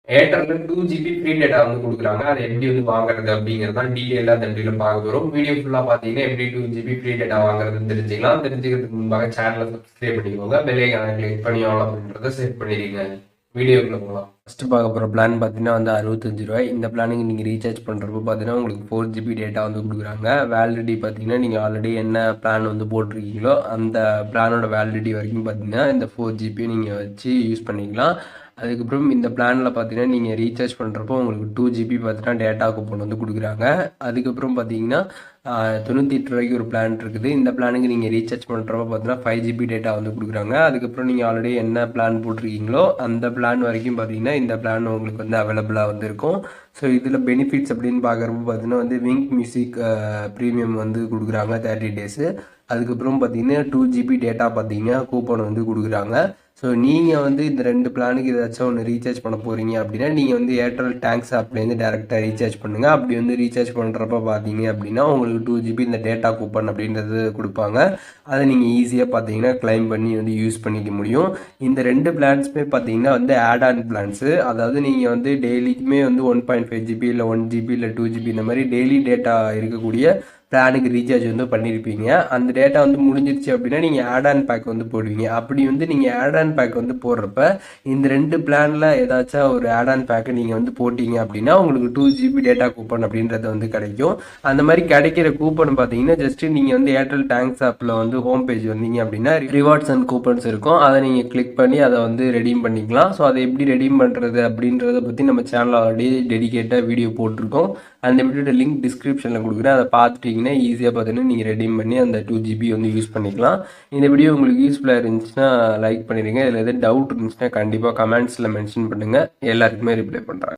ஏர்டெல்ல 2 GB free data வந்து கொடுக்குறாங்க. அதை எப்படி வந்து வாங்குறது அப்படிங்கிறது தான் டீட்டெயிலாக அந்த வீடியோவில் பார்க்க போகிறோம். வீடியோ ஃபுல்லாக பார்த்தீங்கன்னா எப்படி 2 GB ஃப்ரீ டேட்டா வாங்குறதுன்னு தெரிஞ்சுக்கலாம். தெரிஞ்சுக்கிறதுக்கு முன்பாக சேனலை சப்ஸ்கிரைப் பண்ணிக்கோங்க. பெல் ஐகானை கிளிக் பண்ணி ஆல் அப்படின்றத செட் பண்ணிடுங்க. வீடியோக்குள்ள போகலாம். ஃபஸ்ட்டு பார்க்க போகிற பிளான் பார்த்தீங்கன்னா வந்து 65 ரூபாய். இந்த பிளானுக்கு நீங்கள் ரீசார்ஜ் பண்ணுறப்போ பார்த்தீங்கன்னா உங்களுக்கு 4 GB டேட்டா வந்து கொடுக்குறாங்க. வேலிடிட்டி பார்த்தீங்கன்னா நீங்கள் ஆல்ரெடி என்ன பிளான் வந்து போட்டிருக்கீங்களோ அந்த பிளானோட வேலிடிட்டி வரைக்கும் பார்த்தீங்கன்னா இந்த 4 GB நீங்கள் வச்சு யூஸ் பண்ணிக்கலாம். அதுக்கப்புறம் இந்த பிளானில் பார்த்தீங்கன்னா நீங்கள் ரீசார்ஜ் பண்ணுறப்போ உங்களுக்கு 2 GB பார்த்தீங்கன்னா டேட்டா கூப்பன் வந்து கொடுக்குறாங்க. அதுக்கப்புறம் பார்த்தீங்கன்னா 98 ரூபாய்க்கு ஒரு பிளான் இருக்குது. இந்த பிளானுக்கு நீங்கள் ரீசார்ஜ் பண்ணுறப்போ பார்த்தீங்கன்னா 5 GB டேட்டா வந்து கொடுக்குறாங்க. அதுக்கப்புறம் நீங்கள் ஆல்ரெடி என்ன பிளான் போட்டிருக்கீங்களோ அந்த பிளான் வரைக்கும் பார்த்தீங்கன்னா இந்த பிளான் உங்களுக்கு வந்து அவைலபிளாக வந்து இருக்கும். ஸோ இதில் பெனிஃபிட்ஸ் அப்படின்னு பார்க்குறப்போ பார்த்தீங்கன்னா வந்து விங்க் மியூசிக் ப்ரீமியம் வந்து கொடுக்குறாங்க 30 டேஸு. அதுக்கப்புறம் பார்த்தீங்கன்னா 2 GB டேட்டா பார்த்தீங்கன்னா கூப்பன் வந்து கொடுக்குறாங்க. ஸோ நீங்கள் வந்து இந்த 2 பிளானுக்கு ஏதாச்சும் ஒன்று ரீசார்ஜ் பண்ண போகிறீங்க அப்படின்னா நீங்கள் வந்து ஏர்டெல் தேங்க்ஸ் ஆப்லேருந்து டேரெக்டாக ரீசார்ஜ் பண்ணுங்கள். அப்படி வந்து ரீசார்ஜ் பண்ணுறப்ப பார்த்தீங்க அப்படின்னா உங்களுக்கு 2 GB இந்த டேட்டா கூப்பன் அப்படின்றது கொடுப்பாங்க. அதை நீங்கள் ஈஸியாக பார்த்தீங்கன்னா கிளைம் பண்ணி வந்து யூஸ் பண்ணிக்க முடியும். இந்த 2 பிளான்ஸுமே பார்த்தீங்கன்னா வந்து ஆட் ஆன் பிளான்ஸு. அதாவது நீங்கள் வந்து டெய்லிக்குமே வந்து 1.5 GB இல்லை 1 GB இல்லை 2 GB இந்த மாதிரி டெய்லி டேட்டா இருக்கக்கூடிய பிளானுக்கு ரீசார்ஜ் வந்து பண்ணியிருப்பீங்க. அந்த டேட்டா வந்து முடிஞ்சிருச்சு அப்படின்னா நீங்கள் ஆட் ஆன் பேக் வந்து போடுவீங்க. அப்படி வந்து நீங்கள் ஆட் ஆன் பேக் வந்து போடுறப்ப இந்த 2 பிளானில் ஏதாச்சும் ஒரு ஆட் ஆன் பேக்கை நீங்கள் வந்து போட்டிங்க அப்படின்னா உங்களுக்கு 2 GB டேட்டா கூப்பன் அப்படின்றது வந்து கிடைக்கும். அந்த மாதிரி கிடைக்கிற கூப்பன் பார்த்தீங்கன்னா ஜஸ்ட்டு நீங்கள் வந்து ஏர்டெல் தேங்க்ஸ் ஆப்பில் வந்து ஹோம் பேஜ் வந்தீங்க அப்படின்னா ரிவார்ட்ஸ் அண்ட் கூப்பன்ஸ் இருக்கும். அதை நீங்கள் கிளிக் பண்ணி அதை வந்து ரெடீம் பண்ணிக்கலாம். ஸோ அதை எப்படி ரெடீம் பண்ணுறது அப்படின்றத பற்றி நம்ம சேனலில் ஆல்ரெடி டெடிகேட்டாக வீடியோ போட்டிருக்கோம். அந்த வீடியோட லிங்க் டிஸ்கிரிப்ஷனில் கொடுக்குறேன். அதை பார்த்துட்டிங்கன்னா ஈஸியாக பார்த்தீங்கன்னா நீங்கள் ரெடீம் பண்ணி அந்த 2 GB வந்து யூஸ் பண்ணிக்கலாம். இந்த வீடியோ உங்களுக்கு யூஸ்ஃபுல்லாக இருந்துச்சுன்னா லைக் பண்ணிடுங்க. இதில் எதாவது டவுட் இருந்துச்சுன்னா கண்டிப்பாக கமெண்ட்ஸில் மென்ஷன் பண்ணுங்கள். எல்லாருக்குமே ரிப்ளை பண்ணுறேன்.